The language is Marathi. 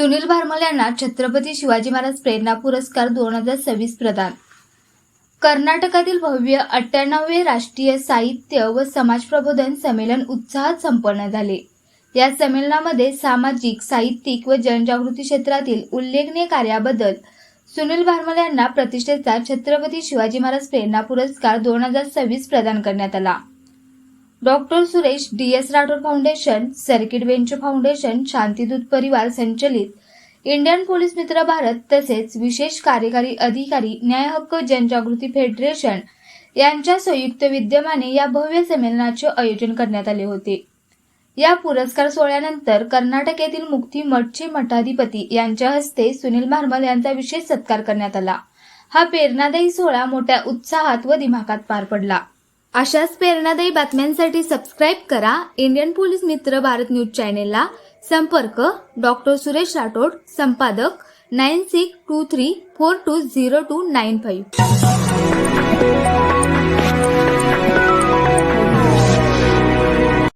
सुनील भारमल यांना छत्रपती शिवाजी महाराज प्रेरणा पुरस्कार 2026 प्रदान. कर्नाटकातील भव्य 98वे राष्ट्रीय साहित्य व समाज प्रबोधन संमेलन उत्साहात संपन्न झाले. या संमेलनामध्ये सामाजिक, साहित्यिक व जनजागृती क्षेत्रातील उल्लेखनीय कार्याबद्दल सुनील भारमल यांना प्रतिष्ठेचा छत्रपती शिवाजी महाराज प्रेरणा पुरस्कार 2026 प्रदान करण्यात आला. Doctor Suresh D S. Rathod foundation, circuit bench foundation, शांतिदूत परिवार संचलित इंडियन पोलीस मित्र भारत तसेच विशेष कार्यकारी अधिकारी न्याय हक्क जनजागृती फेडरेशन यांच्या संयुक्त विद्यमाने या भव्य संमेलनाचे आयोजन करण्यात आले होते. या पुरस्कार सोहळ्यानंतर कर्नाटक येथील मुक्ती मठचे मठाधिपती यांच्या हस्ते सुनील भारमल यांचा विशेष सत्कार करण्यात आला. हा प्रेरणादायी सोहळा मोठ्या उत्साहात व दिमाखात पार पडला. अशाच प्रेरणादायी बातम्यांसाठी सबस्क्राईब करा इंडियन पोलीस मित्र भारत न्यूज चॅनेलला. संपर्क डॉक्टर सुरेश राठोड, संपादक 9623420295.